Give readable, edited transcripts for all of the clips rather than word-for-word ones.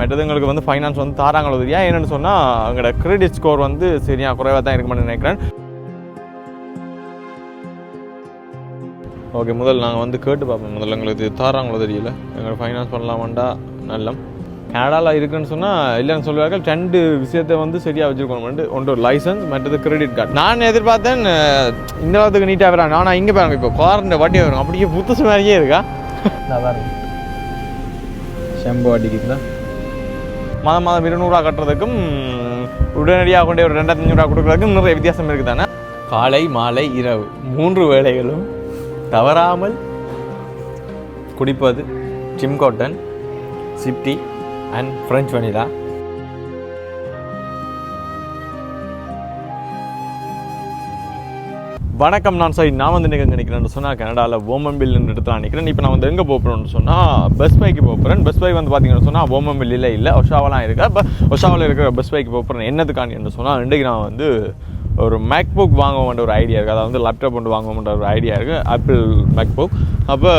மற்றது எங்களுக்கு வந்து ஃபைனான்ஸ் வந்து தாராங்களோ தெரியா. என்னென்னு சொன்னால் எங்களோட கிரெடிட் ஸ்கோர் வந்து சரியாக குறைவாக தான் இருக்குமென்னு நினைக்கிறேன். ஓகே, முதல்ல நாங்கள் வந்து கேட்டு பார்ப்போம். முதல்ல எங்களுக்கு தாராங்களோ தெரியல. எங்களுக்கு ஃபைனான்ஸ் பண்ணலாமாண்டா நல்லம். கனடாவில் இருக்குன்னு சொன்னால் இல்லைன்னு சொல்லுவார்கள். 2 விஷயத்தை வந்து சரியாக வச்சுருக்கணும். ஒன்று ஒரு லைசன்ஸ், மற்றது கிரெடிட் கார்டு. நான் எதிர்பார்த்தேன் இந்த வாரத்துக்கு நீட்டாக வரான். ஆனால் இங்கே பாருங்க, இப்போ குவாரண்ட வட்டி வரும். அப்படியே புதுசு மாதிரியே இருக்கா. நல்லா இருக்கு. ஷெம்போ அடிக்குதுல. மாதம் 200 கட்டுறதுக்கும் உடனடியாக கொண்டே ஒரு 2500 கொடுக்குறதுக்கும் நிறைய வித்தியாசம் இருக்குது தானே. காலை மாலை இரவு 3 வேளைகளும் தவறாமல் குடிப்பது டிம் காட்டன், சிப்டி அண்ட் ஃப்ரெஞ்ச் வனிலா. வணக்கம், நான் சரி. நான் வந்து எங்கே நினைக்கிறேன்னு சொன்னால் கனடாவில் வோமன்பில்னு இடத்துல நினைக்கிறேன். இப்போ நான் வந்து எங்கே போகிறேன்னு சொன்னால் பெஸ்ட் பைக்கு போகிறேன். பெஸ்ட் பை வந்து பார்த்தீங்கன்னு சொன்னால் வோமன்பில்லில் இல்லை, ஒஷாவெலாம் இருக்குது. இப்போ ஒஷாவில் இருக்கிற பெஸ்ட் பைக்கு போகிறேன். என்னதுக்காண்டின்னு சொன்னால் இன்றைக்கு நான் வந்து ஒரு மேக்புக் வாங்குவோம்ன்ற ஒரு ஐடியா இருக்குது. அதாவது லேப்டாப் ஒன்று வாங்குவோம்ன்ற ஒரு ஐடியா இருக்குது, ஆப்பிள் மேக்புக். அப்போ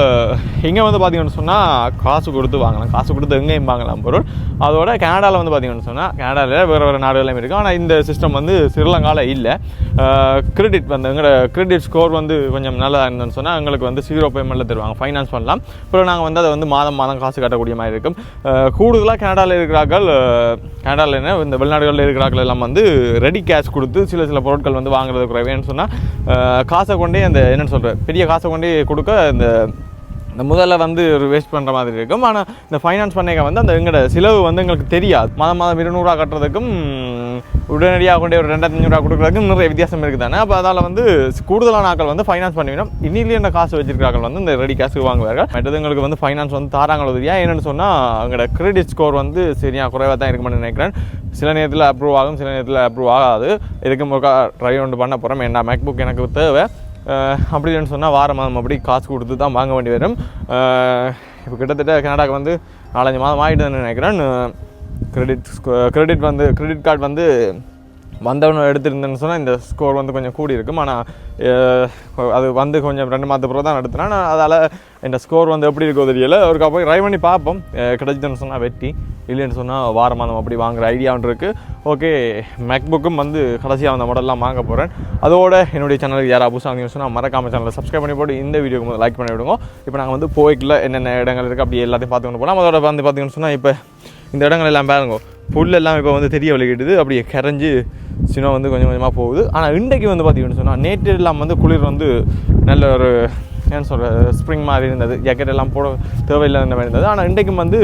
இங்கே வந்து பார்த்தீங்கன்னு சொன்னால் காசு கொடுத்து வாங்கலாம். காசு கொடுத்து எங்கேயும் வாங்கலாம் பொருள். அதோட கனடாவில் வந்து பார்த்தீங்கன்னு சொன்னால் கனடாவில் வேறு நாடுகளும் இருக்குது. ஆனால் இந்த சிஸ்டம் வந்து ஸ்ரீலங்காவில் இல்லை. கிரெடிட் வந்து எங்களோட கிரெடிட் ஸ்கோர் வந்து கொஞ்சம் நல்லா இருந்ததுன்னு சொன்னால் எங்களுக்கு வந்து 0 பேமெண்ட்டில் தருவாங்க, ஃபைனான்ஸ் பண்ணலாம். அப்புறம் நாங்கள் வந்து அதை வந்து மாதம் காசு கட்டக்கூடிய மாதிரி இருக்கும். கூடுதலாக கனடாவில் இருக்கிறார்கள், கனடாவில் என்ன இந்த வெளிநாடுகளில் இருக்கிறார்கள் எல்லாம் வந்து ரெடி கேஷ் கொடுத்து சில பொருட்கள் வந்து வாங்குறது குறைவேன்னு சொன்னால் காசை கொண்டே அந்த என்னென்னு சொல்கிறேன் பெரிய காசை கொண்டே கொடுக்க இந்த முதல்ல வந்து ஒரு வேஸ்ட் பண்ணுற மாதிரி இருக்கும். ஆனால் இந்த ஃபைனான்ஸ் பண்ணிக்க வந்து அந்த எங்களோட செலவு வந்து எங்களுக்கு தெரியாது. மாதம் 200 கட்டுறதுக்கும் உடனடியாக கொண்டே ஒரு 2500 கொடுக்குறதுக்கும் நிறைய வித்தியாசம் இருக்குது தானே. அப்போ அதால் வந்து கூடுதலான ஆக்கள் வந்து ஃபைனான்ஸ் பண்ணிவிடும். இன்னிலே இந்த காசு வச்சிருக்கிறார்கள் வந்து இந்த ரெடி கேஷுக்கு வாங்குவார்கள். மற்றது எங்களுக்கு வந்து ஃபைனான்ஸ் வந்து தாராங்களோ தெரியா. என்னென்னு சொன்னால் எங்களோட கிரெடிட் ஸ்கோர் வந்து சரியாக குறைவாக தான் இருக்குமென்னு நினைக்கிறேன். சில நேரத்தில் அப்ரூவ் ஆகும், சில நேரத்தில் அப்ரூவ் ஆகாது. இதுக்கு ஒரு ட்ரை ஒன்று பண்ண போகிறோம். என்ன மேக்புக் எனக்கு தேவை அப்படின்னு சொன்னால் வாரம் அப்படி காசு கொடுத்து தான் வாங்க வேண்டி வரும். இப்போ கிட்டத்தட்ட கனடாவுக்கு வந்து 4-5 மாதம் ஆகிடுதுன்னு நினைக்கிறேன். கிரெடிட் கார்டு வந்து வந்தவனை எடுத்துருந்தேன்னு சொன்னால் இந்த ஸ்கோர் வந்து கொஞ்சம் கூடி இருக்கும். ஆனால் அது வந்து கொஞ்சம் 2 மாதத்துக்கு பிறகு தான் எடுத்துனேன். அதால் இந்த ஸ்கோர் வந்து எப்படி இருக்கோ தெரியல. அவருக்கு போய் ட்ரை பண்ணி பார்ப்போம். கிடைச்சிதுன்னு சொன்னால் வெட்டி, இல்லைன்னு சொன்னால் வாரம் அப்படி வாங்குகிற ஐடியாவும் இருக்குது. ஓகே, மேக்புக்கும் வந்து கடைசியாக அந்த மாடல்லாம் வாங்க போகிறேன். அதோட என்னுடைய சேனலுக்கு யாராவது புதுசாக வாங்கின்னு சொன்னால் மறக்காமல் சேனலை சப்ஸ்கிரைப் பண்ணி போட்டு இந்த வீடியோக்கு லைக் பண்ணி விடுங்க. இப்போ நாங்கள் வந்து போய்க்கில் என்னென்ன இடங்கள் இருக்குது அப்படி எல்லாத்தையும் பார்த்துக்கொண்டு போகலாம். அதோட வந்து பார்த்தீங்கன்னு சொன்னால் இப்போ இந்த இடங்கள் எல்லாம் பாருங்க, புல் எல்லாம் இப்போ வந்து தெரிய வலிக்கிட்டுது. அப்படியே கரைஞ்சி சின்ன வந்து கொஞ்சம் கொஞ்சமாக போகுது. ஆனால் இன்றைக்கு வந்து பார்த்தீங்கன்னு சொன்னால் நேற்று எல்லாம் வந்து குளிர் வந்து நல்ல ஒரு ஏன்னு சொல்கிற ஸ்ப்ரிங் மாதிரி இருந்தது. ஜாக்கெட் எல்லாம் போட தேவையில்லைன்ற மாதிரி இருந்தது. ஆனால் இன்றைக்கும் வந்து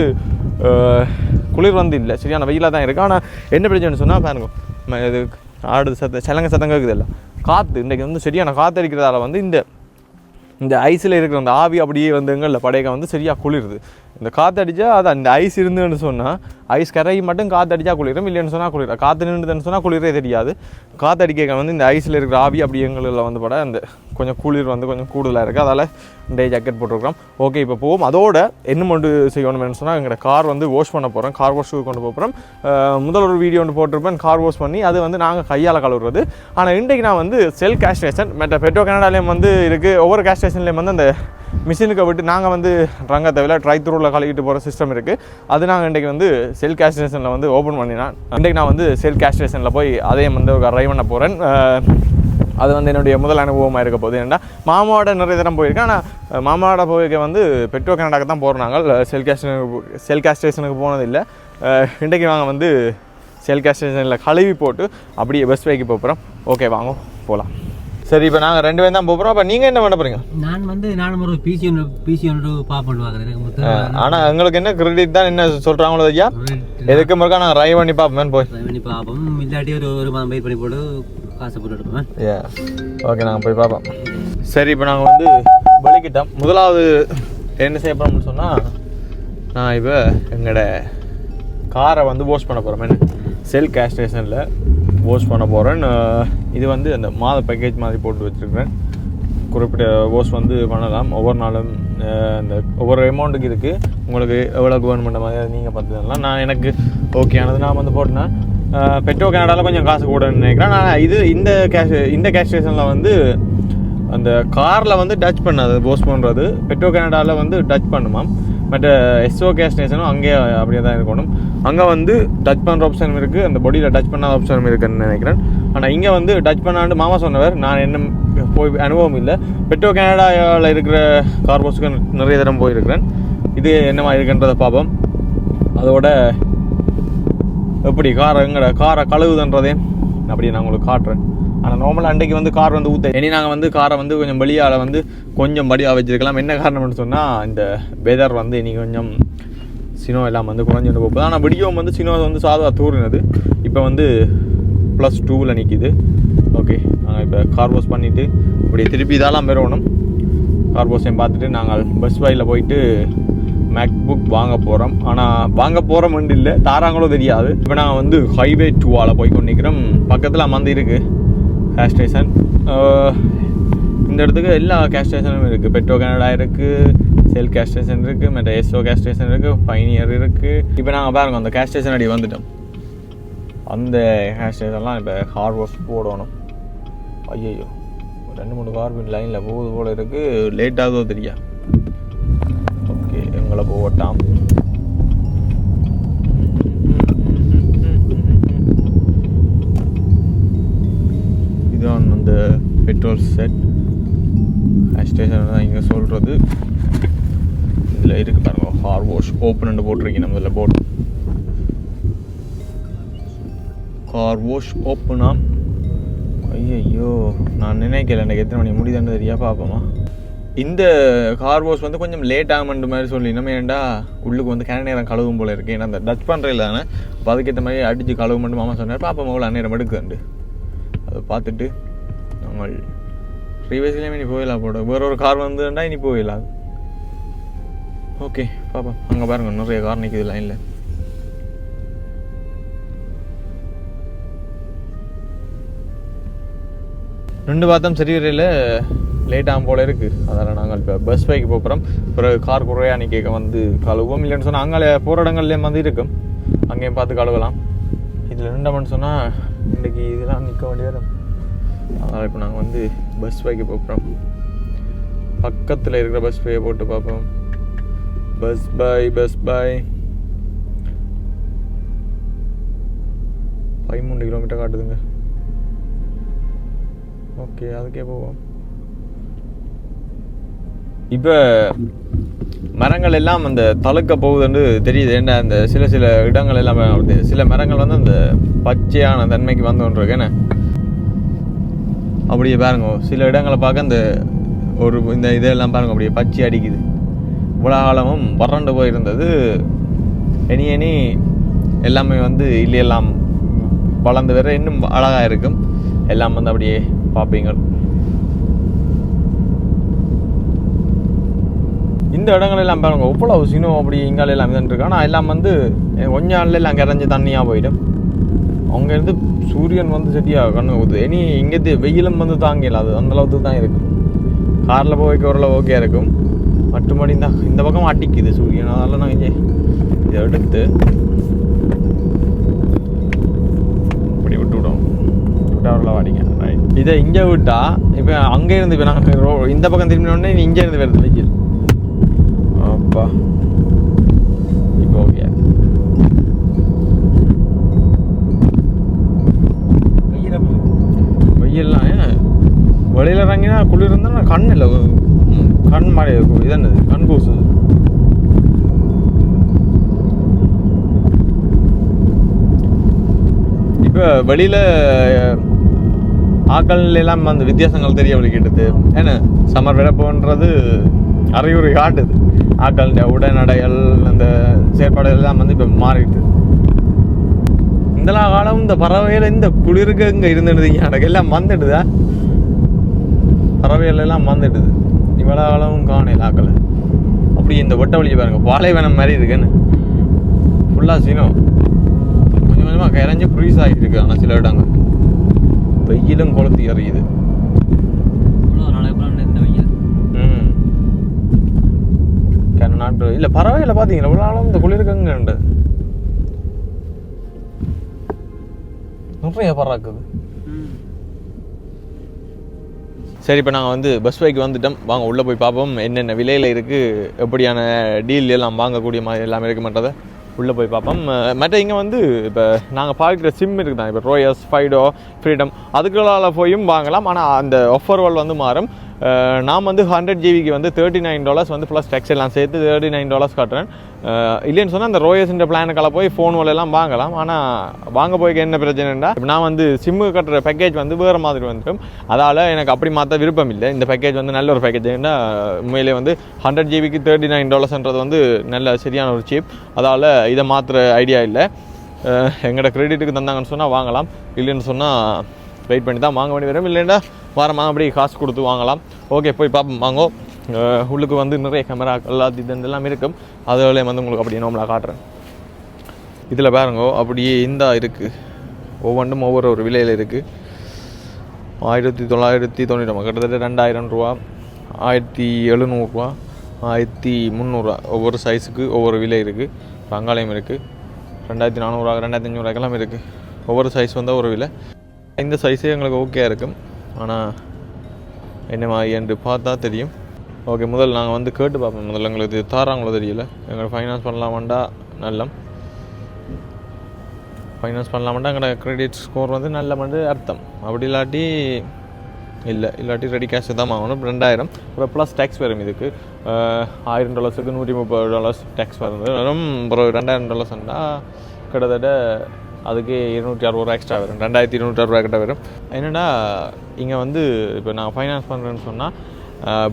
குளிர் வந்து இல்லை, சரியான வெயிலாக தான் இருக்குது. ஆனால் என்ன பிரச்சனைன்னு சொன்னால் பாருங்க, இது ஆடு சலங்க சத்தம் கேட்குது இல்லை, காற்று இன்றைக்கி வந்து சரியான காற்று அடிக்கிறதால வந்து இந்த ஐஸில் இருக்கிற அந்த ஆவி அப்படியே வந்து எங்களில் படையக்க வந்து சரியாக குளிருது. இந்த காற்று அடித்தா அது அந்த ஐஸ் இருந்துன்னு சொன்னால் ஐஸ் கரையை மட்டும் காற்று அடித்தா குளிரும், இல்லைன்னு சொன்னால் குளிரும். காற்று நின்றுதுன்னு சொன்னால் குளிரே தெரியாது. காற்று அடிக்க வந்து இந்த ஐஸில் இருக்கிற ஆவி அப்படி எங்களில் வந்து பட அந்த கொஞ்சம் குளிர் வந்து கொஞ்சம் கூடுதலாக இருக்குது. அதால் இந்த ஜாக்கெட் போட்டிருக்கிறோம். ஓகே, இப்போ போவோம். அதோட என்ன ஒன்று செய்யணும்னு சொன்னால் எங்களோட கார் வந்து வாஷ் பண்ண போகிறோம். கார் வாஷுக்கு கொண்டு போகிறோம். முதல் ஒரு வீடியோ ஒன்று போட்டிருப்பேன் கார் வாஷ் பண்ணி, அது வந்து நாங்கள் கையால் கழுவுறது. ஆனால் இன்றைக்கு நான் வந்து செல் கேஷ் ஸ்டேஷன் மற்ற பெட்ரோ கனடாலேயும் வந்து இருக்குது. ஒவ்வொரு கேஷ் ஸ்டேஷன்லேயும் வந்து அந்த மிஷினுக்கு விட்டு நாங்கள் வந்து ரங்க தேவையில்ல ட்ரை த்ரூவில் கழுவிட்டு போகிற சிஸ்டம் இருக்குது. அது நாங்கள் இன்றைக்கி வந்து செல் கேஷ் ஸ்டேஷனில் வந்து ஓப்பன் பண்ணினேன். இன்றைக்கு நான் வந்து செல் கேஷ் ஸ்டேஷனில் போய் அதையும் வந்து ஒரு ட்ரைவ் பண்ண போகிறேன். அது வந்து என்னுடைய முதல் அனுபவமாக இருக்க போகுது. ஏன்னா மாமாவோட நிறைய தரம் போயிருக்கேன். ஆனால் மாமாவோட போய்க்க வந்து பெட்ரோ கனடாக்கு தான் போகிறாங்க. செல் கேஷ் ஸ்டேஷனுக்கு போனதில்லை. இன்றைக்கு நாங்கள் வந்து செல் கேஷ் ஸ்டேஷனில் கழுவி போட்டு அப்படியே பெஸ்ட் பைக்கு போகிறோம். ஓகே, வாங்க போகலாம். சரி, இப்போ நாங்கள் 2 பேரும் தான் போகிறோம். அப்போ நீங்கள் என்ன பண்ண போகிறீங்க? நானும் ஒரு பிசி ஒன்று பார்ப்பேன் பார்க்குறேன். ஆனால் எங்களுக்கு என்ன கிரெடிட் தான் என்ன சொல்கிறாங்களோ ஐயா, எதுக்கு முறைக்கா நாங்கள் ட்ரை பண்ணி பார்ப்போம். போய் ட்ரை பண்ணி பார்ப்போம். இல்லாட்டி ஒரு மாதம் வெயிட் பண்ணி போட்டு காசு போட்டு எடுப்பேன். ஓகே, நாங்கள் போய் பார்ப்போம். சரி, இப்போ நாங்கள் வந்து வலிக்கிட்டோம். முதலாவது என்ன செய்ய போகிறோம்னு சொன்னால், நான் இப்போ எங்களோட காரை வந்து வாஷ் பண்ண போகிறோம். என்ன செல் கேஷ் ஸ்டேஷனில் வாஷ் பண்ண போகிறேன். இது வந்து அந்த மாத பேக்கேஜ் மாதிரி போட்டு வச்சுருக்கிறேன். குறிப்பிட்ட வாஷ் வந்து பண்ணலாம். ஒவ்வொரு நாளும் இந்த ஒவ்வொரு அமௌண்ட்டுக்கு இருக்குது. உங்களுக்கு எவ்வளோக்கு வேணும் பண்ண மாதிரி நீங்கள் பார்த்துக்கலாம். நான் எனக்கு ஓகேயானது நான் வந்து போட்டேன். பெட்ரோ கனடாவில் கொஞ்சம் காசு கூட நினைக்கிறேன். நான் இந்த கேஷ் ஸ்டேஷனில் வந்து அந்த காரில் வந்து டச் பண்ணாது வாஷ் பண்ணுறது. பெட்ரோ கனடாவில் வந்து டச் பண்ணுமாம். மற்ற எஸ்ஓ கேஸ் ஸ்டேஷனும் அங்கே அப்படியே தான் இருக்கணும். அங்கே வந்து டச் பண்ணுற ஆப்ஷனும் இருக்குது, அந்த பொடியில் டச் பண்ணாத ஆப்ஷனும் இருக்குன்னு நினைக்கிறேன். ஆனால் இங்கே வந்து டச் பண்ணாண்டு மாமா சொன்னவர், நான் என்ன போய் அனுபவம் இல்லை. பெட்ரோ கனடாவில் இருக்கிற கார் வாஷுக்கு நிறைய தரம் போயிருக்கிறேன். இது என்னமா இருக்குன்றதை பார்ப்போம். அதோட எப்படி காரை கழுவுதுன்றதே அப்படியே நான் உங்களுக்கு காட்டுறேன். ஆனால் நார்மலாக அன்றைக்கு வந்து கார் வந்து ஊற்ற இனி நாங்கள் வந்து காரை வந்து கொஞ்சம் வெளியால் வந்து கொஞ்சம் படியாக வச்சுருக்கலாம். என்ன காரணம்னு சொன்னால் இந்த வெதர் வந்து இனி கொஞ்சம் சினோ எல்லாம் வந்து குறைஞ்சிட்டு போகுது. ஆனால் விடியோம் வந்து சினோ வந்து சாதா தூரினது இப்போ வந்து +2ல் நிற்கிது. ஓகே, நாங்கள் இப்போ கார் வாஷ் பண்ணிவிட்டு இப்படி திருப்பி இதெல்லாம் பெறணும். கார் வாஷையும் பார்த்துட்டு நாங்கள் பஸ் பையில் போயிட்டு மேக்புக் வாங்க போகிறோம். ஆனால் வாங்க போகிறோம் இல்லை, தாராங்களோ தெரியாது. இப்போ நாங்கள் வந்து ஹைவே 2ஆல் போய் கொண்டிருக்கிறோம். பக்கத்தில் வந்து இருக்குது கேஸ் ஸ்டேஷன். இந்த இடத்துக்கு எல்லா கேஸ் ஸ்டேஷனும் இருக்குது. பெட்ரோ கனடா இருக்குது, செல் கேஸ் ஸ்டேஷன் இருக்குது, மற்ற எஸ்ஓ கேஸ் ஸ்டேஷன் இருக்குது, பைனியர் இருக்குது. இப்போ நாங்கள் பாருங்கள் அந்த கேஸ் ஸ்டேஷன் அடி வந்துட்டோம். அந்த கேஸ் ஸ்டேஷன்லாம் இப்போ கார் வாஷ் போடணும். ஐயோ 2-3 கார் லைனில் போகுது போல் இருக்குது. லேட் ஆகுதோ தெரியா. ஓகே, எங்களை போகட்டாம். இதுதான் அந்த பெட்ரோல் செட் கேஸ் ஸ்டேஷன் தான் இங்கே சொல்கிறது. இதில் இருக்குது பாருங்க, கார் வாஷ் ஓப்பன் போட்டிருக்கீங்க. நம்ம இதில் போட்டு கார் வாஷ் ஓப்பனா. ஐயோ நான் நினைக்கல எனக்கு எத்தனை மணி முடியுதுன்னு தெரியா. பார்ப்போமா. இந்த கார் வாஷ் வந்து கொஞ்சம் லேட் ஆகும்ன்ற மாதிரி சொல்லி நம்ம ஏன்டா உள்ளுக்கு வந்து கன நேரம் கழுவும் போல இருக்குது. ஏன்னா அந்த டச் பண்ணுறது தானே, அப்போ அதுக்கேற்ற மாதிரி அடித்து கழுவு மட்டும் மாமா சொன்னார். பார்ப்போம் எவ்வளோ நேரம் எடுக்குதுண்டு. அதை பார்த்துட்டு நாங்கள் ப்ரீவியஸ்லேயுமே இனி போயிடலாம் போட. வேற ஒரு கார் வந்துட்டா இனி போயிடலாம். ஓகே பார்ப்போம். அங்கே பாருங்க நிறைய கார் நிற்குது லைனில். ரெண்டு பார்த்தோம் சரி வரையில் லேட் ஆகும் போல இருக்குது. அதனால் நாங்கள் இப்போ பஸ் பைக்கு போகிறோம். பிறகு கார் குறையாக நிற்க வந்து கழுவோம். இல்லைன்னு சொன்னால் அங்கே போகிற இடங்கள்லேயும் வந்து இருக்கும், அங்கேயும் பார்த்து கழுவலாம். இதில் நின்றோம்னு சொன்னால் இன்றைக்கி இதெல்லாம் நிற்க வேண்டிய வரும். அதனால் இப்போ நாங்கள் வந்து பஸ் பைக்கு போகிறோம். பக்கத்தில் இருக்கிற பஸ் பையை போட்டு பார்ப்போம். பஸ் பை 13 கிலோமீட்டர் காட்டுதுங்க. ஓகே, அதுக்கே போவோம். இப்போ மரங்கள் எல்லாம் அந்த தழுக்க போகுதுன்னு தெரியுது. ஏன்னா அந்த சில இடங்கள் எல்லாமே சில மரங்கள் வந்து அந்த பச்சையான தன்மைக்கு வந்து ஒன்று இருக்கு. என்ன அப்படியே பாருங்க, சில இடங்களை பார்க்க அந்த ஒரு இந்த இதெல்லாம் பாருங்க அப்படியே பச்சை அடிக்குது. இவ்வளோ காலமும் வறண்டு போயிருந்தது. இனி எல்லாமே வந்து இல்லையெல்லாம் வளர்ந்து வேற இன்னும் அழகாக இருக்கும். எல்லாம் வந்து அப்படியே பார்ப்பீங்க. இந்த இடங்கள் எல்லாம் பாருங்க இவ்வளவு சினோ அப்படி இங்கால எல்லாம் இருக்கு. ஆனால் எல்லாம் வந்து கொஞ்ச நாள்ல எல்லாம் கரைஞ்சி தண்ணியாக போயிடும். அங்கேருந்து சூரியன் வந்து சரியாக கண்ணு ஊற்றுது. இனி இங்கே வெயிலும் வந்து தாங்கல, அது அந்த அளவுக்கு தான் இருக்கும். காரில் போய்க்க ஓரளவு ஓகே இருக்கும். மட்டும்படி இந்த பக்கம் அடிக்குது சூரியன். அதனால நான் இங்கே இதை எடுத்து இப்படி விட்டு விடுவோம். விட்டாவில் அடிங்க. இதை இங்கே விட்டா இப்போ அங்கே இருந்து இப்போ நாங்கள் இந்த பக்கம் திரும்பினோடனே இங்கே இருந்து வருது வெயில். அப்பா இப்போ ஓகே. வெயில்லாம் வெளியில் இறங்கினா குளிர் இருந்தால் கண் இல்லை, கண் மாதிரி இருக்கும். இது என்னது, கண் கூசுது. இப்போ வெளியில் ஆக்கள் எல்லாம் அந்த வித்தியாசங்கள் தெரிய வலிக்கிட்டது. ஏன்னா சம்மர் விடப்போன்றது அறிகுறி காட்டுது. ஆக்கள் உடனடைகள் அந்த செயற்பாடுகள் எல்லாம் வந்து இப்போ மாறிட்டு. இந்த காலம் இந்த பறவைகள் இந்த குளிருக்கு இங்கே இருந்துடுதுங்க. எனக்கு எல்லாம் வந்துடுதா, பறவைகள் எல்லாம் வந்துடுது. இவ்வளோ காலமும் காணல ஆக்களை. அப்படி இந்த ஒட்ட வழியை பாருங்க, பாலைவனம் மாதிரி இருக்குன்னு ஃபுல்லாக சீனோ. கொஞ்சம் கொஞ்சமாக கரைஞ்சி ஃப்ரீஸ் ஆகிட்டு. ஆனால் சில இடங்க வெயிலும் கொளுத்தி எறியுது. நாட்கள் இல்லை பறவைகளை பார்த்தீங்களா இவ்வளோ நாளும் இந்த குளிருக்குங்க நிறைய பறக்குது. சரி இப்போ நாங்கள் வந்து பஸ் பைக்கு வந்துட்டோம், வாங்க உள்ளே போய் பார்ப்போம் என்னென்ன விலையில் இருக்குது, எப்படியான டீல் எல்லாம் வாங்கக்கூடிய மாதிரி எல்லாமே இருக்குமென்றதை உள்ளே போய் பார்ப்போம். மற்ற இங்கே வந்து இப்போ நாங்கள் பார்க்குற சிம் இருக்குது தான், இப்போ ரோயஸ், ஃபைடோ, ஃப்ரீடம் அதுக்குள்ளால் போயும் வாங்கலாம். ஆனால் அந்த ஆஃபர்கள் வந்து மாறும். நான் வந்து 100 GB வந்து $39 வந்து ப்ளஸ் டேக்ஸ் எல்லாம் சேர்த்து $39 காட்டுறேன். இல்லைன்னு சொன்னால் அந்த ரோயஸ்ன்ற பிளானுக்கெல்லாம் போய் ஃபோன்களெல்லாம் வாங்கலாம். ஆனால் வாங்க போய்க்கு என்ன பிரச்சனைன்னா, இப்போ நான் வந்து சிம்மு கட்டுற பேக்கேஜ் வந்து வேறு மாதிரி வந்துடும். அதால் எனக்கு அப்படி மாற்ற விருப்பம் இல்லை. இந்த பேக்கேஜ் வந்து நல்ல ஒரு பேக்கேஜ். ஏன்னா உண்மையிலே வந்து 100 GB $39 வந்து நல்ல சரியான ஒரு சீப். அதால் இதை மாற்றுற ஐடியா இல்லை. எங்களோட கிரெடிட்டுக்கு தந்தாங்கன்னு சொன்னால் வாங்கலாம், இல்லைன்னு சொன்னால் வெயிட் பண்ணி தான் வாங்க வேண்டி வரும். இல்லைன்னா வாரமாக அப்படி காசு கொடுத்து வாங்கலாம். ஓகே போய் பார்ப்போம் வாங்கோ. உள்ளுக்கு வந்து நிறைய கேமரா இதெல்லாம் இருக்கும். அதில் வந்து உங்களுக்கு அப்படியே நார்மலாக காட்டுறேன். இதில் பாருங்கோ அப்படியே இந்த இருக்குது, ஒவ்வொன்றும் ஒவ்வொரு ஒரு விலையில் இருக்குது. 1990 கிட்டத்தட்ட 2000 ரூபா, 1700 ரூபா, 1300 ஒவ்வொரு சைஸுக்கு ஒவ்வொரு விலை இருக்குது. பங்காளயம் இருக்குது 2400, 2500 இருக்குது. ஒவ்வொரு சைஸ் வந்து ஒரு விலை. இந்த சைஸே எங்களுக்கு ஓகே இருக்கும். ஆனால் என்னமா என்று பார்த்தா தெரியும். ஓகே முதல்ல நாங்கள் வந்து கேட்டு பார்ப்போம். முதல்ல எங்களுக்கு தாராங்களோ தெரியல. எங்களை ஃபைனான்ஸ் பண்ணலாமாண்டா நல்ல ஃபைனான்ஸ் பண்ணலாமாண்டா எங்களோட கிரெடிட் ஸ்கோர் வந்து நல்ல வந்து அர்த்தம். அப்படி இல்லாட்டி ரெடி கேஷ் தான் வாங்கணும். 2000 அப்புறம் ப்ளஸ் டேக்ஸ் வரும். இதுக்கு $1000க்கு $130 டேக்ஸ் வருது. வெறும் அப்புறம் $2000 கிட்டத்தட்ட அதுக்கு 260 ரூபா எக்ஸ்ட்ரா வரும். 2260 கிட்ட வரும். என்னென்னா இங்கே வந்து இப்போ நான் ஃபைனான்ஸ் பண்ணுறேன்னு சொன்னால்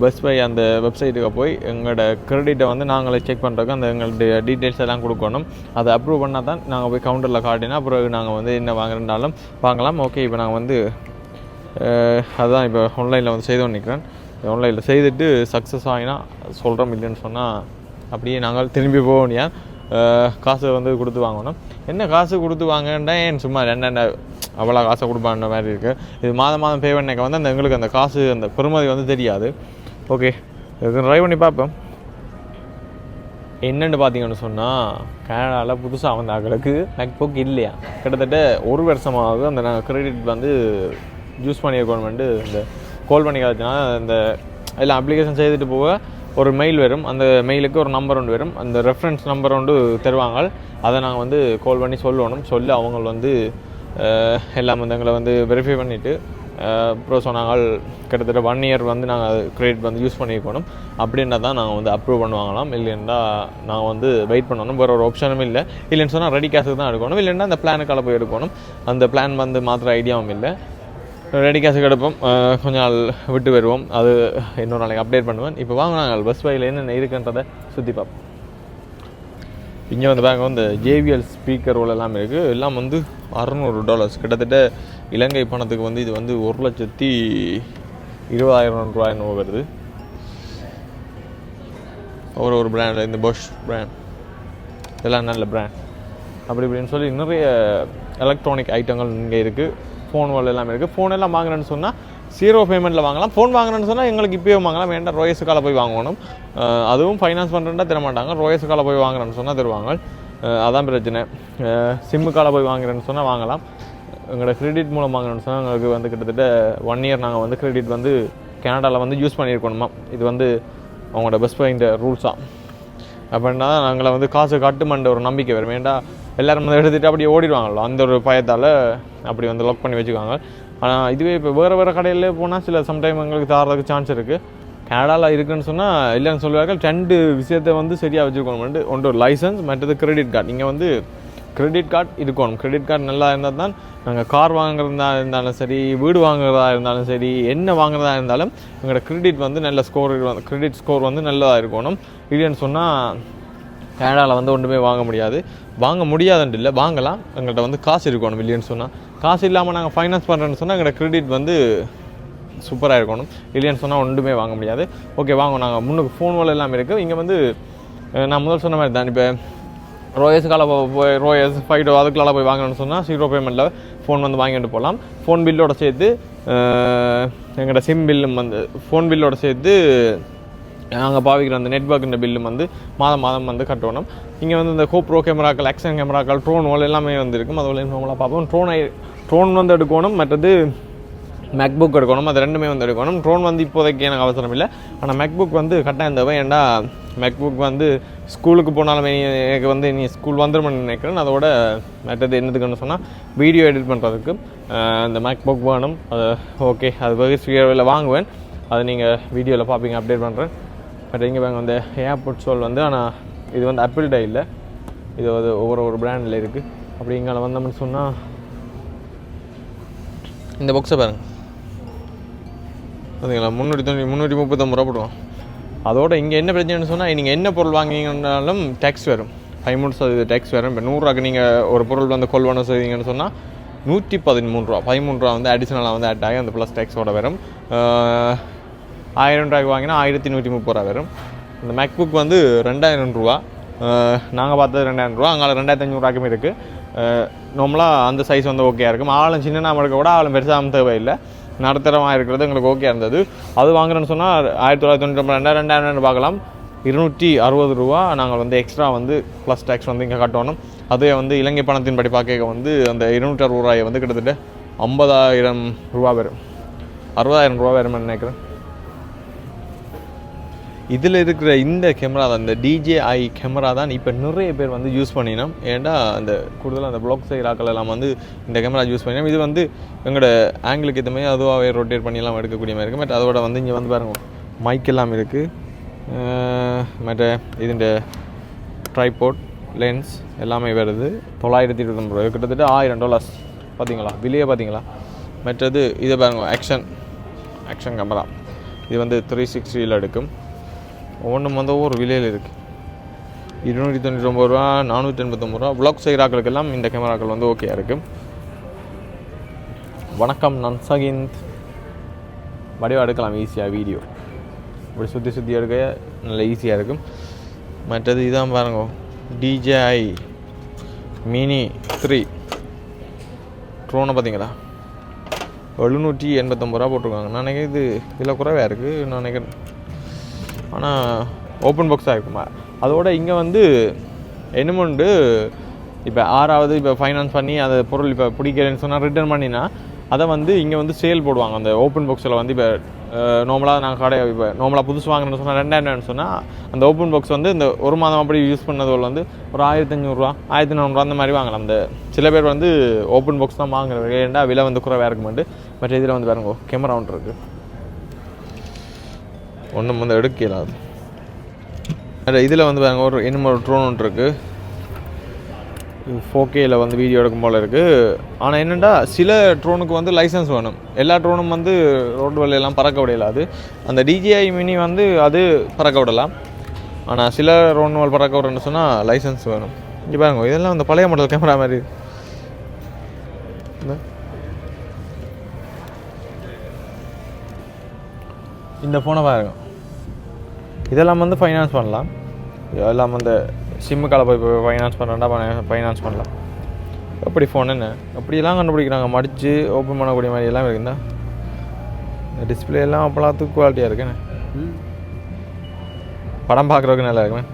பஸ் பை அந்த வெப்சைட்டுக்கு போய் எங்களோட கிரெடிட்டை வந்து நாங்களே செக் பண்ணுறதுக்கு அந்த எங்களுடைய டீட்டெயில்ஸ் எல்லாம் கொடுக்கணும். அதை அப்ரூவ் பண்ணால் தான் நாங்கள் போய் கவுண்டரில் காட்டினா அப்புறம் நாங்கள் வந்து என்ன வாங்குறதுனாலும் வாங்கலாம். ஓகே இப்போ நாங்கள் வந்து அதுதான் இப்போ ஆன்லைனில் வந்து செய்து நிற்கிறேன். ஆன்லைனில் செய்துட்டு சக்ஸஸ் ஆகினா சொல்கிறோம், இல்லைன்னு சொன்னால் அப்படியே நாங்கள் திரும்பி போகணும். காசு வந்து கொடுத்து வாங்கணும். என்ன காசு கொடுத்து வாங்கன்னா ஏன் சும்மா அவ்வளோ காசை கொடுப்பான்ற மாதிரி இருக்குது. இது மாதம் பே பண்ணக்க வந்து அந்த எங்களுக்கு அந்த காசு அந்த பெருமதி வந்து தெரியாது. ஓகே ட்ரை பண்ணி பார்ப்போம். என்னென்னு பார்த்தீங்கன்னு சொன்னால் கனடாவில் புதுசாக வந்த ஆக்களுக்கு மேக்புக் இல்லையா, கிட்டத்தட்ட 1 வருஷமாவது அந்த நாங்கள் கிரெடிட் வந்து யூஸ் பண்ணியிருக்கோம்ட்டு இந்த கால் பண்ணி காய்ச்சினா இந்த எல்லாம் அப்ளிகேஷன் செய்துட்டு போக ஒரு மெயில் வரும். அந்த மெயிலுக்கு ஒரு நம்பர் ஒன்று வரும். அந்த ரெஃபரன்ஸ் நம்பர் ஒன்று தருவாங்க. அதை நாங்கள் வந்து கால் பண்ணி சொல்லி அவங்க வந்து எல்லாம் வந்து எங்களை வந்து வெரிஃபை பண்ணிவிட்டு அப்புறம் சொன்னாங்க கிட்டத்தட்ட 1 இயர் வந்து நாங்கள் கிரெடிட் வந்து யூஸ் பண்ணியிருக்கணும். அப்படின்னா தான் நாங்கள் வந்து அப்ரூவ் பண்ணுவாங்களாம். இல்லைன்னா நாங்கள் வந்து வெயிட் பண்ணணும். வேறு ஒரு ஆப்ஷனும் இல்லை. இல்லைன்னு சொன்னால் ரெடி கேஷுக்கு தான் எடுக்கணும். இல்லைன்னா அந்த பிளானுக்கால போய் எடுக்கணும். அந்த பிளான் வந்து மாத்திர ஐடியாவும் இல்லை. ரெடி கேஷுக்கு எடுப்போம். கொஞ்ச நாள் விட்டு வருவோம். அது இன்னொரு நாளைக்கு அப்டேட் பண்ணுவேன். இப்போ வாங்க நாங்கள் பஸ் பையில் என்னென்ன இருக்குன்றதை சுற்றி பார்ப்போம். இங்கே வந்து பாருங்க இந்த JBL ஸ்பீக்கர் எல்லாமே இருக்குது. எல்லாம் வந்து $600 கிட்டத்தட்ட இலங்கை பணத்துக்கு வந்து இது வந்து 1,20,000 ரூபாய் என்னவோ வருது. ஒரு பிராண்டில் இந்த Bosch பிராண்ட் இதெல்லாம் நல்ல பிராண்ட். அப்படி இப்படின்னு சொல்லி நிறைய எலக்ட்ரானிக் ஐட்டங்கள் இங்கே இருக்குது. ஃபோன் எல்லாமே இருக்குது. ஃபோன் எல்லாம் வாங்குறேன்னு சொன்னால் 0 பேமெண்ட்டில் வாங்கலாம். ஃபோன் வாங்குறேன்னு சொன்னால் எங்களுக்கு இப்போயே வாங்கலாம். வேண்டாம் ரோயஸுக்கால போய் வாங்கணும். அதுவும் ஃபைனான்ஸ் பண்ணுறேன்னா தர மாட்டாங்க. ரோயஸுக்கால போய் வாங்குறேன்னு சொன்னால் தருவாங்க. அதான் பிரச்சனை. சிம்முக்கால போய் வாங்குறேன்னு சொன்னால் வாங்கலாம். எங்களோட கிரெடிட் மூலம் வாங்குறேன்னு சொன்னால் எங்களுக்கு வந்து கிட்டத்தட்ட 1 இயர் நாங்கள் வந்து கிரெடிட் வந்து கனடாவில் வந்து யூஸ் பண்ணியிருக்கணுமா. இது வந்து அவங்களோட பெஸ்ட் பாயிண்ட் ரூல்ஸாக. அப்படின்னா நாங்களை வந்து காசு கட்டுமன்ற ஒரு நம்பிக்கை வரும். வேண்டாம் எல்லோரும் வந்து எடுத்துகிட்டு அப்படியே ஓடிடுவாங்களோ அந்த ஒரு பயத்தால் அப்படி வந்து லாக் பண்ணி வச்சுக்குவாங்க. ஆனால் இதுவே இப்போ வேறு கடையில் போனால் சில சம்டைம் எங்களுக்கு தாரதுக்கு சான்ஸ் இருக்குது. கனடாவில் இருக்குதுன்னு சொன்னால் இல்லைன்னு சொல்லுவார்கள். 2 விஷயத்தை வந்து சரியாக வச்சுருக்கணும்ட்டு. ஒன்று ஒரு லைசன்ஸ், மற்றது கிரெடிட் கார்டு. இங்கே வந்து கிரெடிட் கார்டு இருக்கணும். கிரெடிட் கார்டு நல்லா இருந்தால் தான் நாங்கள் கார் வாங்குறதா இருந்தாலும் சரி, வீடு வாங்குறதா இருந்தாலும் சரி, என்ன வாங்குறதா இருந்தாலும் எங்களோட கிரெடிட் வந்து நல்ல கிரெடிட் ஸ்கோர் வந்து நல்லதாக இருக்கணும். இல்லைன்னு சொன்னால் கனடாவில் வந்து ஒன்றுமே வாங்க முடியாதுன்ட்டு இல்லை, வாங்கலாம். எங்கள்கிட்ட வந்து காசு இருக்கணும். இல்லைன்னு சொன்னால் காசு இல்லாமல் நாங்கள் ஃபைனான்ஸ் பண்ணுறேன்னு சொன்னால் எங்களோட கிரெடிட் வந்து சூப்பராக இருக்கணும். இல்லைன்னு சொன்னால் ஒன்றுமே வாங்க முடியாது. ஓகே வாங்க நாங்கள் முன்னுக்கு ஃபோன் எல்லாமே இருக்குது. இங்கே வந்து நான் முதல் சொன்ன மாதிரி தான். இப்போ ரோயஸுக்கால போய் ரோயஸ் ஃபைடோ அதுக்கெல்லாம் போய் வாங்கணும்னு சொன்னால் 0 பேமெண்ட்டில் ஃபோன் வந்து வாங்கிட்டு போகலாம். ஃபோன் பில்லோட சேர்த்து எங்களோட சிம் பில்லும் வந்து ஃபோன் பில்லோட சேர்த்து நாங்கள் பாவிக்கிற அந்த நெட்வொர்க்குன்ற பில்லும் வந்து மாதம் வந்து கட்டணும். இங்கே வந்து இந்த கோப்ரோ கேமராக்கள், ஆக்ஷன் கேமராக்கள், ட்ரோன் எல்லாமே வந்து இருக்கும். அது நம்மளாக பார்ப்போம். ட்ரோன் வந்து எடுக்கணும். மற்றது மேக்புக் எடுக்கணும். அது ரெண்டுமே வந்து எடுக்கணும். ட்ரோன் வந்து இப்போதைக்கு எனக்கு அவசரம் இல்லை. ஆனால் மேக்புக் வந்து கட்டாயம் தேவை. ஏன்டா மேக்புக் வந்து ஸ்கூலுக்கு போனாலுமே எனக்கு வந்து நீ ஸ்கூல் வந்துடும்னு நினைக்கிறேன். அதோட மற்றது என்னதுக்குன்னு சொன்னால் வீடியோ எடிட் பண்ணுறதுக்கு அந்த மேக்புக் வேணும். அது ஓகே, அது பகிர்ச்சியில் வாங்குவேன். அதை நீங்கள் வீடியோவில் பார்ப்பீங்க, அப்டேட் பண்ணுறேன். பட் இங்கே வாங்க வந்து ஏர்போர்ட் சோல் வந்து, ஆனால் இது வந்து ஆப்பிள் டை இல்லை, இது வந்து ஒவ்வொரு பிராண்டில் இருக்குது. அப்படி இங்கே வந்தோம்னு சொன்னால் இந்த பாக்ஸை பாருங்கள், பார்த்தீங்களா 339 ரூபா போடுவோம். அதோட இங்கே என்ன பிரச்சனைன்னு சொன்னால், நீங்கள் என்ன பொருள் வாங்கிங்கன்னாலும் டேக்ஸ் வரும், 13% டேக்ஸ் வரும். இப்போ 100 ரூபாய்க்கு நீங்கள் ஒரு பொருள் வந்து கொள்வனம் செய்வீங்கன்னு சொன்னால் 113 ரூபா, 13 ரூபா வந்து அடிஷ்னலாக வந்து ஆட் ஆகி அந்த ப்ளஸ் டேக்ஸோட வரும். 1000 ரூபாய்க்கு வாங்கினா 1130 ரூபா வரும். இந்த மேக்புக் வந்து 2000 ரூபா, நாங்கள் பார்த்தது 2000 ரூபா. அங்கே 2500 ரூபாய்க்குமே இருக்குது. நார்மலாக அந்த சைஸ் வந்து ஓகேயா இருக்கும். ஆளும் சின்ன நாம இருக்க கூட ஆளும் பெருசாக தேவையில்லை, நடுத்தரமாக இருக்கிறது எங்களுக்கு ஓகே இருந்தது. அது வாங்குறேன்னு சொன்னால் 1999 2000 பார்க்கலாம். 260 ரூபா நாங்கள் வந்து எக்ஸ்ட்ரா வந்து ப்ளஸ் டேக்ஸ் வந்து இங்கே கட்டணும். அதே வந்து இலங்கை பணத்தின்படி பார்க்க வந்து அந்த 260 ரூபாயை வந்து கிட்டத்தட்ட 50,000 ரூபா வரும், 60,000 ரூபா வரும்னு நினைக்கிறேன். இதில் இருக்கிற இந்த கேமரா தான், இந்த DJI கேமரா தான் இப்போ நிறைய பேர் வந்து யூஸ் பண்ணினோம். ஏன்டா அந்த கூடுதலாக அந்த ப்ளாக் சைராக்கள் எல்லாம் வந்து இந்த கேமரா யூஸ் பண்ணினோம். இது வந்து எங்களோட ஆங்கிளுக்கு எதுவுமே அதுவாகவே ரொட்டேட் பண்ணியெல்லாம் எடுக்கக்கூடிய மாதிரி இருக்குது. பட் அதோட வந்து இங்கே வந்து பாருங்கள் மைக் எல்லாம் இருக்குது. மற்ற இதுண்ட ட்ரைபோர்ட் லென்ஸ் எல்லாமே வருது. 929 ரூபா, கிட்டத்தட்ட $1000. பார்த்தீங்களா விலையே பார்த்தீங்களா. மற்றது இதை பாருங்கள், ஆக்ஷன் கேமரா. இது வந்து 360 எடுக்கும். ஒவ்வொன்றும் வந்து ஒவ்வொரு விலையில் இருக்குது. 299 ரூபா, 489 ரூபா. வ்ளாக் செய்கிறாக்களுக்கெல்லாம் இந்த கேமராக்கள் வந்து ஓகேயா இருக்கும். வணக்கம், நான் சகிந்த். வடிவாக எடுக்கலாம் ஈஸியாக வீடியோ, இப்படி சுற்றி எடுக்க நல்ல ஈஸியாக இருக்கும். மற்றது இதான் பாருங்க, DJI Mini 3 ட்ரோனை பார்த்தீங்களா, 789 ரூபா போட்டிருக்காங்க. நான் நினைக்கிறேன் இது இதில் குறைவாக இருக்குது நான் நினைக்கிறேன். ஆனால் ஓப்பன் பாக்ஸாக இருக்குமா. அதோட இங்கே வந்து என்னமோண்டு இப்போ 6வது இப்போ ஃபைனான்ஸ் பண்ணி அந்த பொருள் இப்போ பிடிக்கலன்னு சொன்னால் ரிட்டர்ன் பண்ணினா அதை வந்து இங்கே வந்து சேல் போடுவாங்க. அந்த ஓப்பன் பாக்ஸில் வந்து இப்போ நார்மலாக நாங்கள் கடை இப்போ நார்மலாக புதுசு வாங்கினு சொன்னால் 2000 சொன்னால் அந்த ஓப்பன் பாக்ஸ் வந்து இந்த ஒரு மாதம் அப்படி யூஸ் பண்ணது வந்து ஒரு 1500 ரூபா 1400 அந்த மாதிரி வாங்கலாம். அந்த சில பேர் வந்து ஓப்பன் பாக்ஸ் தான் வாங்குறாங்க, ஏன்டா விலை வந்து குறைவாக இருக்குமாட்டு. பட் இதில் வந்து பாருங்க கேமரா ஒன்று இருக்குது, ஒன்றும் வந்து எடுக்கலாம். இதில் வந்து பாருங்க ஒரு இன்னும் ஒரு ட்ரோன் ஒன்று இருக்குது, 4Kயில் வந்து வீடியோ எடுக்கும் போல் இருக்குது. ஆனால் என்னென்னா சில ட்ரோனுக்கு வந்து லைசன்ஸ் வேணும். எல்லா ட்ரோனும் வந்து ரோடு வழியெல்லாம் பறக்க விடலாது. அந்த DJI மினி வந்து அது பறக்க விடலாம். ஆனால் சில ட்ரோன் பறக்க விடணும்னு சொன்னால் லைசன்ஸ் வேணும். இங்கே பாருங்க இதெல்லாம் அந்த பழைய மாடல் கேமரா மாதிரி. இந்த ஃபோனை பாருங்க, இதெல்லாம் வந்து ஃபைனான்ஸ் பண்ணலாம். இதெல்லாம் வந்து சிம்மு காலை போய் ஃபைனான்ஸ் பண்ணுறேன்டா ஃபைனான்ஸ் பண்ணலாம். எப்படி ஃபோன் என்ன அப்படியெல்லாம் கண்டுபிடிக்கிறாங்க, மடித்து ஓப்பன் பண்ணக்கூடிய மாதிரி எல்லாம் இருக்குதா. இந்த டிஸ்பிளே எல்லாம் அப்போலாம் தூக்கு குவாலிட்டியாக இருக்குண்ணே, படம் பார்க்குறதுக்கு நல்லா இருக்குண்ணே.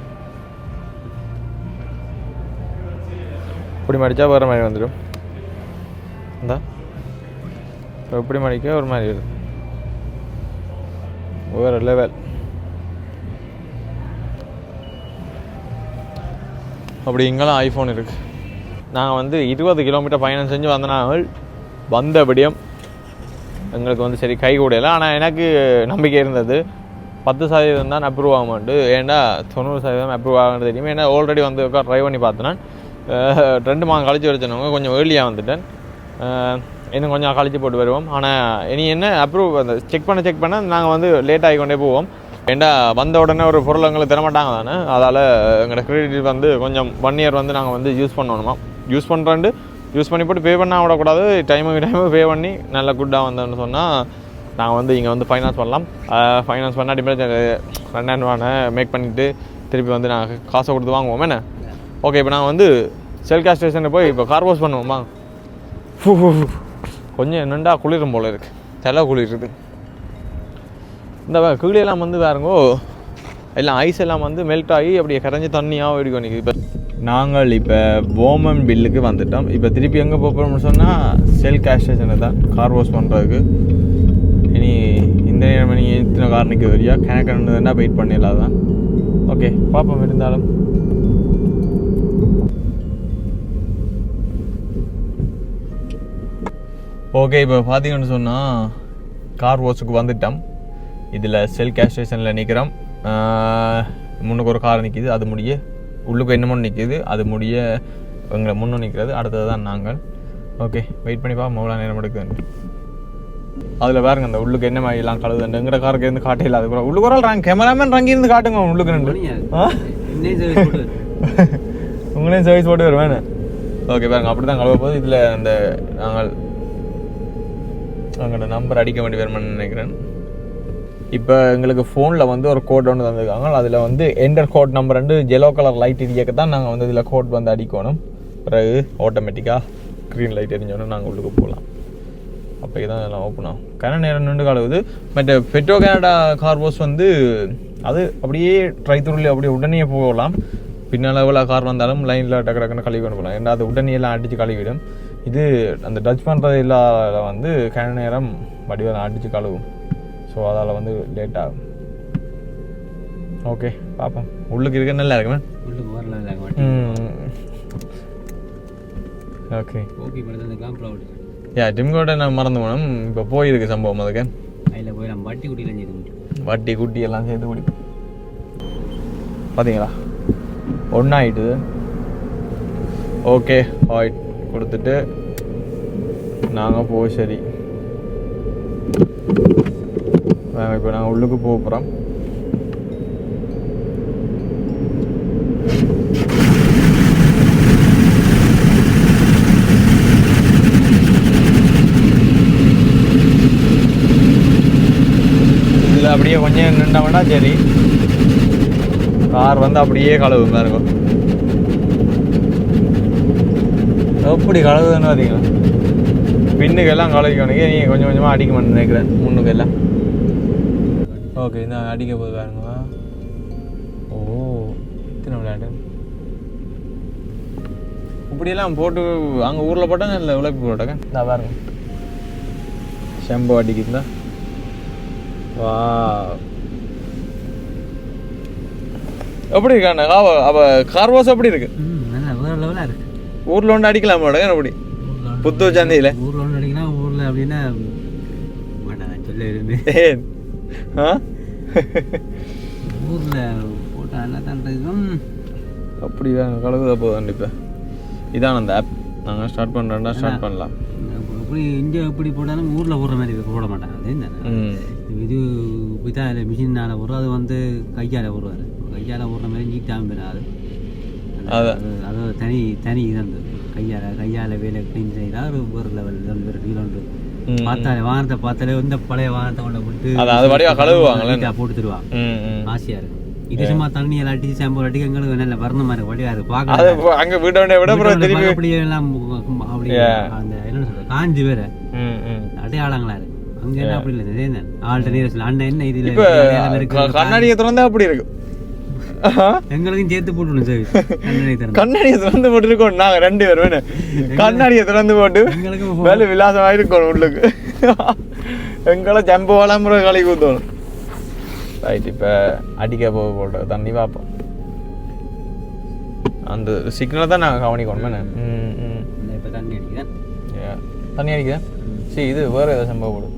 இப்படி மடித்தா வேறு மாதிரி வந்துடும். இந்தா எப்படி மடிக்க ஒரு மாதிரி வருது, வேறு லெவல். அப்படி இங்கெல்லாம் ஐஃபோன் இருக்குது. நாங்கள் வந்து 20 கிலோமீட்டர் பயணம் செஞ்சு வந்தனாங்கள் வந்தபடியும் எங்களுக்கு வந்து சரி கை கூடையில. ஆனால் எனக்கு நம்பிக்கை இருந்தது 10% தான் அப்ரூவ் ஆகுமாட்டு. ஏன்னா 90% அப்ரூவ் ஆகுன்னு தெரியும். ஏன்னா ஆல்ரெடி வந்து ட்ரை பண்ணி பார்த்தேன். 2 மாதம் கழிச்சு வச்சுனவங்க கொஞ்சம் ஏர்லியாக வந்துட்டேன். இன்னும் கொஞ்சம் கழிச்சு போட்டு வருவோம். ஆனால் இனி என்ன அப்ரூவ் அந்த செக் பண்ண நாங்கள் வந்து லேட் ஆகிக்கொண்டே போவோம். ஏண்டா வந்த உடனே ஒரு பொருள் எங்களுக்கு தரமாட்டாங்க தானே. அதால் எங்களோட கிரெடிட் வந்து கொஞ்சம் 1 இயர் வந்து நாங்கள் வந்து யூஸ் பண்ணணுமா. யூஸ் பண்ணி போட்டு பே பண்ணால் விடக்கூடாது. டைமுக்கு பே பண்ணி நல்ல குட்டாக வந்தோன்னு சொன்னால் நாங்கள் வந்து இங்கே வந்து ஃபைனான்ஸ் பண்ணலாம். ஃபைனான்ஸ் பண்ணால் டிமெண்ட் 2000 ரூபானை மேக் பண்ணிவிட்டு திருப்பி வந்து நாங்கள் காசை கொடுத்து வாங்குவோம் என்ன. ஓகே, இப்போ நாங்கள் வந்து செல்கா ஸ்டேஷனில் போய் இப்போ கார் வாஷ் பண்ணுவோமா. கொஞ்சம் என்னண்டா குளிரும் போல் இருக்குது, தலை குளிருது. இந்த கீழெல்லாம் வந்து பாருங்கோ எல்லாம் ஐஸ் எல்லாம் வந்து மெல்ட் ஆகி அப்படியே கரைஞ்சி தண்ணியாக வெடிக்கும். இப்போ நாங்கள் இப்போ போமன் பில்லுக்கு வந்துட்டோம். இப்போ திருப்பி எங்கே போகிறோம்னு சொன்னால் செல் கேஷ் ஸ்டேஷனில் தான் கார் வாஷ் பண்ணுறதுக்கு. இனி இந்த நேரம் மணி எத்தனை கார் நிற்க வரியா கணக்குன்னா வெயிட் பண்ணிடலாம் தான். ஓகே பார்ப்போம். இருந்தாலும் ஓகே இப்போ பார்த்தீங்கன்னு சொன்னால் கார் வாஷுக்கு வந்துட்டோம். இதில் செல் கேஷ் ஸ்டேஷனில் நிற்கிறோம். முன்னுக்கு ஒரு கார் நிற்கிது, அது முடிய உள்ளுக்கு என்னமோ நிற்கிது, அது முடிய எங்களை முன்னும் நிற்கிறது, அடுத்தது தான் நாங்கள். ஓகே வெயிட் பண்ணி பார்ப்போம் எவ்வளோ நேரம் எடுக்குதுன்னு. அதில் பாருங்க அந்த உள்ளுக்கு என்ன மாதிரி எல்லாம் கழுவுது. எங்கட காருக்கு இருந்து காட்டே இல்லாத கூட உள்ளுக்கு ஒரு ஆள் கேமராமேன் ரங்கி இருந்து காட்டுங்க உள்ளுக்கு ரெண்டு. உங்களையும் சர்வீஸ் போட்டு வருவேன். ஓகே பாருங்க அப்படி தான் கழுவ போகுது. இதில் அந்த நாங்கள் அங்கே நம்பர் அடிக்க வேண்டி வருமானு நினைக்கிறேன். இப்போ எங்களுக்கு ஃபோனில் வந்து ஒரு கோட் ஒன்று தந்துருக்காங்க. அதில் வந்து enter code number 2 yellow colour light எரியக்க தான் நாங்கள் வந்து இதில் கோட் வந்து அடிக்கணும். பிறகு ஆட்டோமேட்டிக்காக க்ரீன் லைட் எரிஞ்சோன்னா நாங்கள் உள்ளுக்கு போகலாம். அப்போ இதான் எல்லாம் ஓப்பன் ஆகும். கன நேரம் நின்று கழுவுது. But Petro Canada car wash வந்து அது அப்படியே ட்ரைத்தூரில் அப்படியே உடனே போகலாம். பின்னால் எவ்வளோ கார் வந்தாலும் லைனில் டக்கு டக்குன்னு கழுவி கொண்டு போகலாம். ஏன்னா அது உடனே எல்லாம் அடித்து கழுவிடும். இது அந்த டச் பண்ணுறது இல்லாத வந்து கன நேரம் வடிவம் அடித்து கழுவும். ஸோ அதால் வந்து லேட் ஆகும். ஓகே பார்ப்போம். உள்ளுக்கு இருக்க நல்லா இருக்குமே. உள்ளுக்கு வரல. ஓகே டிம் கோட்டை நான் மறந்து போனோம். இப்போ போயிருக்கு சம்பவம். அதுக்கு அதில் போய் நம்ம வட்டி குட்டி எல்லாம் சேர்த்து குடி பார்த்தீங்களா ஒன்றாயிட்டுது. ஓகே ஆயிட் கொடுத்துட்டு நாங்கள் போய் சரி இப்போ நாங்கள் உள்ளுக்கு போக போகிறோம். இதில் அப்படியே கொஞ்சம் நின்றவனா சரி கார் வந்து அப்படியே கழுவு பாருங்க. எப்படி கழுவுதுன்னு பார்த்தீங்களா. பின்னுக்கெல்லாம் கழுவிக்கணுங்க. நீங்கள் கொஞ்சம் கொஞ்சமாக அடிக்க மாட்டேன்னு நினைக்கிறேன் முன்னுக்கெல்லாம். ஓகே இந்த அடிக்க போது பாருங்க. ஓ இத்தனை விளையாட்டு இப்படியெல்லாம் போட்டு அங்கே ஊரில் போட்டாங்க இல்லை உழைப்பு போட்டாங்க. இந்த பாருங்க ஷாம்பு அடிக்குதுங்களா. வா எப்படி இருக்காண்ணா அவ கார் வாஷ் எப்படி இருக்கு? ஊரில் ஒன்று அடிக்கலாம் மாட்டேங்க. அப்படி புத்தூர் சந்தையில் ஊரில் ஒன்று அடிக்கலாம். ஊரில் அப்படின்னா சொல்ல ஊரில் போட்டால் என்ன பண்ணுறதுக்கும் அப்படி தான் கழுவுதா போதும். இப்போ இதான் அந்த ஆப் நாங்கள் ஸ்டார்ட் பண்ணுறோம்னா ஸ்டார்ட் பண்ணலாம். அப்படி இங்கே எப்படி போட்டாலும் ஊரில் போடுற மாதிரி போட மாட்டாங்க. அது என்ன இது இதாக மிஷினால் போடுறோம். அது வந்து கையால் போடுவார். கையால் போடுற மாதிரி நீட்டாகவும் பெறாது. அது தனி இதான் கையால் வேலை க்ளீன் செய்தால் ஒரு லெவல் வேறு ஃபீல் உண்டு. பார்த்தாலே வாகனத்தை பார்த்தாலே இந்த பழைய வாகனத்தை கொண்டு போட்டு கழுவுவாங்க போட்டு தருவாங்க. ஆசையா இருக்கு. இது சும்மா தண்ணி எல்லாம் அடிச்சு சாம்பல் அடிக்க எங்களுக்கு நல்ல வர்ண மாதிரி வடிவா இருக்கு. பார்க்க அங்க விட அப்படி எல்லாம் அப்படி அந்த என்ன சொல்ற காஞ்சி வேற அடையாளங்களா இருக்கு. அங்க என்ன அப்படி இல்லை. ஆல்டர்னேட்டிவ்ல அண்ணன் என்ன இதுல கண்ணாடியை திறந்தா அப்படி இருக்கு. எங்களுக்கும் சேர்த்து போட்டு சார் கண்ணாடியை திறந்து போட்டு இருக்கோம். நாங்க 2 பேர் வேணும் கண்ணாடியை திறந்து போட்டு வேலை விலாசமாக இருக்கணும் உள்ளுக்கு. எங்களை ஜம்பு வளமுறை களி கூத்தணும். ரைட் இப்போ அடிக்க போட தண்ணி பார்ப்போம். அந்த சிக்னலை தான் நாங்கள் கவனிக்கணும். இப்போ தண்ணி அடிக்குதேன். தண்ணி அடிக்குதேன். சரி இது வேறு ஏதாவது சம்பவம் போடும்.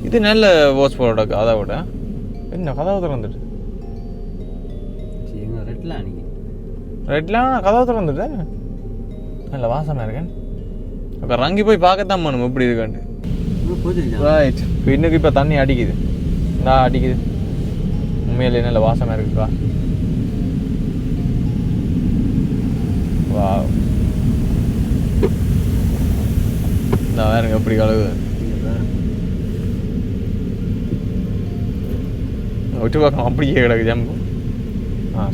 இது நல்ல வாஷ் ப்ராடக்ட். அதை விட என்ன கதவை திறந்துட்டு ரெட்லாம் கதவை திறந்துட்டு நல்ல வாசமாக இருக்கேன். அப்போ ரங்கி போய் பார்க்கத்தான் பண்ணும் எப்படி இருக்காண்டு. ரைட் இன்னுக்கு இப்போ தண்ணி அடிக்குது. நான் அடிக்குது உண்மையிலே நல்ல வாசமாக இருக்குப்பா. வா நான் வேறுங்க எப்படி கழுவுது விட்டு பார்க்கலாம். அப்படியே கிடக்கு ஜம்பு.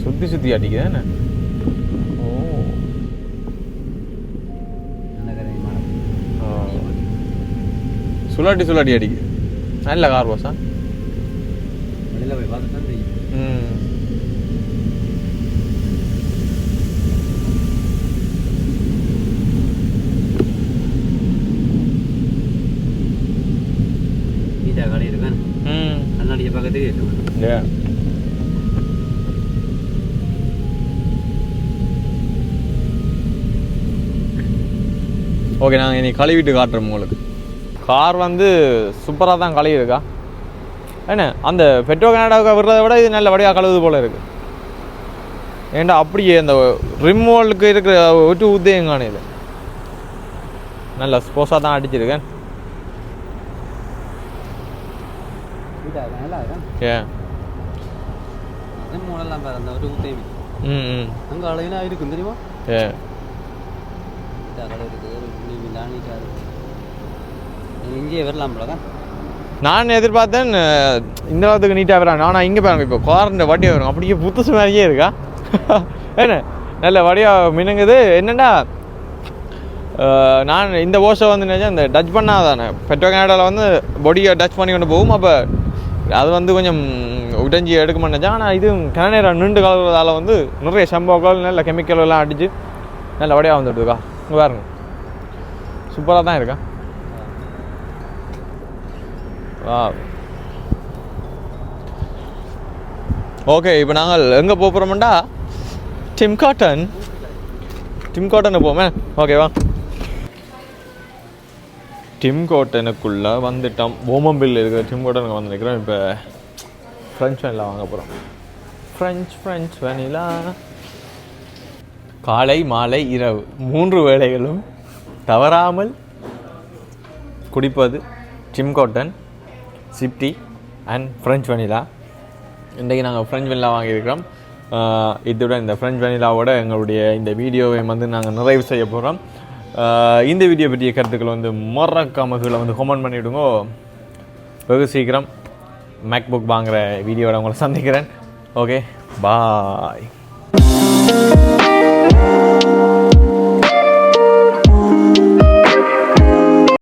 சுற்றி அடிக்குது என்ன. ஓ சுலாட்டி அடிக்குது. நல்ல கார் வாஷா. தெரியும். ஓகே, நாங்கள் இனி கழுவிட்டு காட்டுறோம் உங்களுக்கு. கார் வந்து சூப்பராக தான் கழுவிருக்கா. என்ன அந்த பெட்ரோ கனடாவுக்கு விடுறத விட இது நல்ல வடியாக கழுவுது போல் இருக்குது. ஏன்டா அப்படியே அந்த ரிமோலுக்கு இருக்கிற ஒட்டு உதயம் காணுது. நல்ல ஸ்போஸாக தான் அடிச்சிருக்கேன். ஏன் அங்கே அழகா இருக்கும் தெரியுமா? இங்கேயே வரலாம் போல தான் நான் எதிர்பார்த்தேன். இந்த வாரத்துக்கு நீட்டாக வரான். ஆனால் இங்கே பாருங்க, இப்போ காரண்ட வட்டி வரும் அப்படியே புதுசு மாதிரியே இருக்கா. என்ன நல்ல வடியாக மினுங்குது. என்னென்னா நான் இந்த ஓஷை வந்து நினச்சேன் இந்த டச் பண்ணால் தானே பெட்ரோ கனடாவில் வந்து பொடியை டச் பண்ணி கொண்டு போகும். அப்போ அது வந்து கொஞ்சம் உடஞ்சி எடுக்க நினச்சேன். ஆனால் இது கனநேரம் நின்று கலவுறதால வந்து நிறைய சம்பவங்கள் நல்ல கெமிக்கல் எல்லாம் அடித்து நல்ல வடியாக வந்துடுதுக்கா. இங்கே பாருங்க, சூப்பராக தான் இருக்கா. ஓகே, இப்போ நாங்கள் எங்கே போகிறோம்டா டிம் கார்டன் போமே. ஓகேவா, டிம் கார்டனுக்குள்ளே வந்துட்டோம். போமம்பில் இருக்கிற டிம் கார்டனுக்கு வந்துருக்கிறோம். இப்போ ஃப்ரெஞ்ச் வெனிலா வாங்க போகிறோம். French vanilla. காலை மாலை இரவு 3 வேளைகளும் தவறாமல் குடிப்பது டிம் கார்டன் சிப்டி அண்ட் ஃப்ரெஞ்ச் வெனிலா. இன்றைக்கி நாங்கள் ஃப்ரெஞ்ச் வெனிலா வாங்கியிருக்கிறோம். இதோட இந்த ஃப்ரெஞ்ச் வெனிலாவோட எங்களுடைய இந்த வீடியோவை வந்து நாங்கள் நிறைவு செய்ய போகிறோம். இந்த வீடியோ பற்றிய கருத்துக்கள் வந்து மறக்காம கீழே வந்து கமெண்ட் பண்ணிவிடுங்க. வெகு சீக்கிரம் மேக்புக் வாங்குகிற வீடியோவோட உங்களை சந்திக்கிறேன். ஓகே, பாய்.